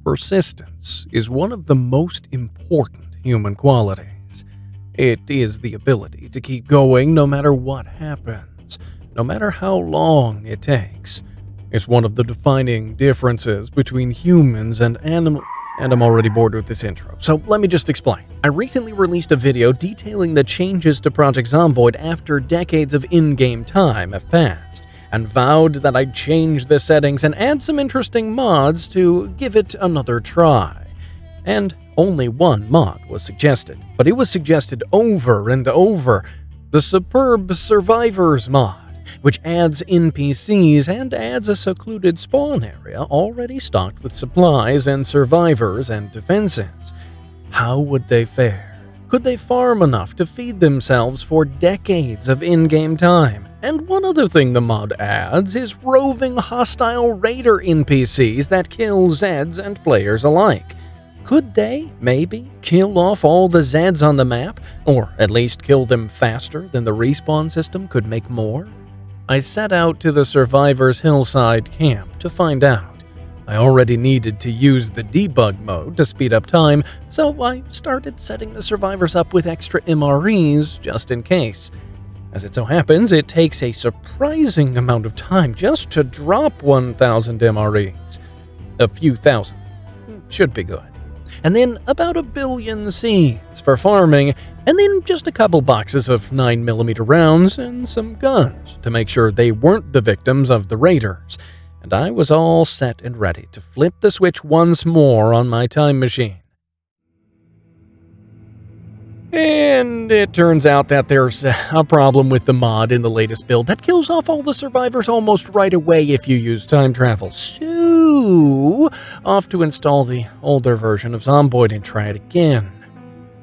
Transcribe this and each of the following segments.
Persistence is one of the most important human qualities. It is the ability to keep going no matter what happens, no matter how long it takes. It's one of the defining differences between humans and animals. And I'm already bored with this intro, so let me just explain. I recently released a video detailing the changes to Project Zomboid after decades of in-game time have passed, and vowed that I'd change the settings and add some interesting mods to give it another try. And only one mod was suggested, but it was suggested over and over: the superb Survivors mod, which adds NPCs and adds a secluded spawn area already stocked with supplies and survivors and defenses. How would they fare? Could they farm enough to feed themselves for decades of in-game time? And one other thing the mod adds is roving hostile raider NPCs that kill Zeds and players alike. Could they, maybe, kill off all the Zeds on the map, or at least kill them faster than the respawn system could make more? I set out to the Survivors Hillside camp to find out. I already needed to use the debug mode to speed up time, so I started setting the survivors up with extra MREs just in case. As it so happens, it takes a surprising amount of time just to drop 1,000 MREs. A few thousand. Should be good. And then about 1 billion seeds for farming, and then just a couple boxes of 9mm rounds and some guns to make sure they weren't the victims of the raiders. And I was all set and ready to flip the switch once more on my time machine. And it turns out that there's a problem with the mod in the latest build that kills off all the survivors almost right away if you use time travel. So, off to install the older version of Zomboid and try it again.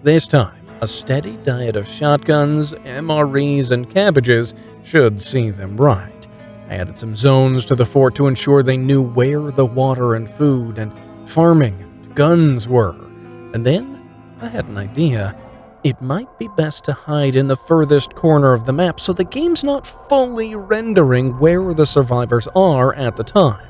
This time, a steady diet of shotguns, MREs, and cabbages should see them right. I added some zones to the fort to ensure they knew where the water and food and farming and guns were. And then, I had an idea. It might be best to hide in the furthest corner of the map so the game's not fully rendering where the survivors are at the time.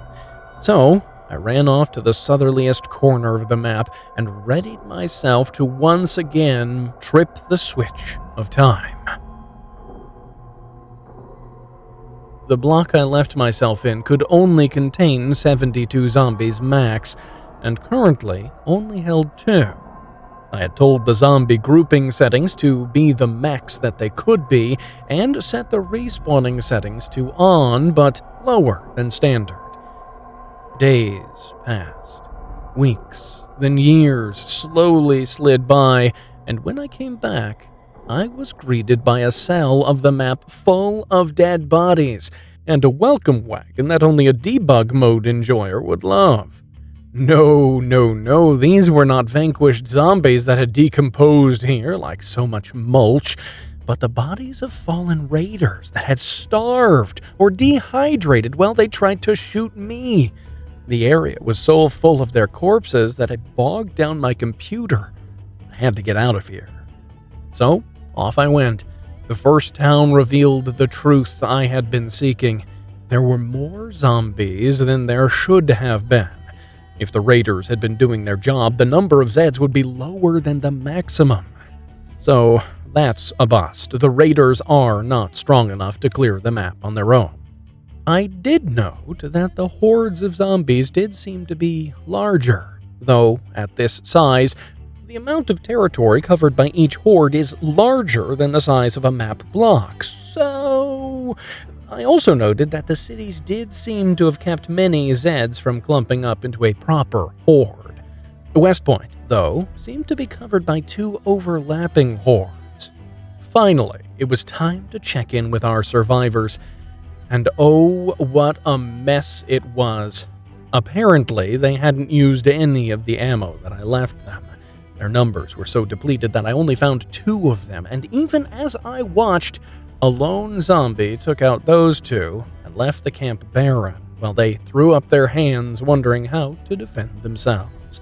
So, I ran off to the southerliest corner of the map and readied myself to once again trip the switch of time. The block I left myself in could only contain 72 zombies max, and currently only held 2. I had told the zombie grouping settings to be the max that they could be, and set the respawning settings to on, but lower than standard. Days passed. Weeks, then years slowly slid by, and when I came back, I was greeted by a cell of the map full of dead bodies, and a welcome wagon that only a debug mode enjoyer would love. No, these were not vanquished zombies that had decomposed here like so much mulch, but the bodies of fallen raiders that had starved or dehydrated while they tried to shoot me. The area was so full of their corpses that it bogged down my computer. I had to get out of here. So, off I went. The first town revealed the truth I had been seeking. There were more zombies than there should have been. If the raiders had been doing their job, the number of Zeds would be lower than the maximum. So, that's a bust. The raiders are not strong enough to clear the map on their own. I did note that the hordes of zombies did seem to be larger, though at this size, the amount of territory covered by each horde is larger than the size of a map block. So, I also noted that the cities did seem to have kept many Zeds from clumping up into a proper horde. West Point, though, seemed to be covered by 2 overlapping hordes. Finally, it was time to check in with our survivors, and oh, what a mess it was. Apparently, they hadn't used any of the ammo that I left them. Their numbers were so depleted that I only found 2 of them, and even as I watched, a lone zombie took out those 2 and left the camp barren while they threw up their hands wondering how to defend themselves.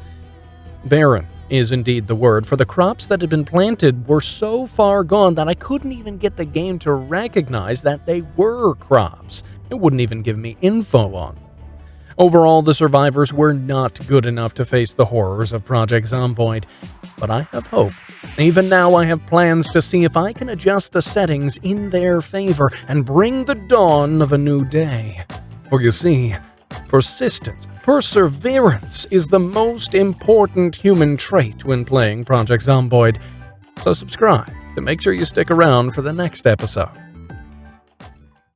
Barren is indeed the word, for the crops that had been planted were so far gone that I couldn't even get the game to recognize that they were crops. It wouldn't even give me info on them. Overall, the survivors were not good enough to face the horrors of Project Zomboid, but I have hope. Even now, I have plans to see if I can adjust the settings in their favor and bring the dawn of a new day. For you see, persistence, perseverance is the most important human trait when playing Project Zomboid. So subscribe to make sure you stick around for the next episode.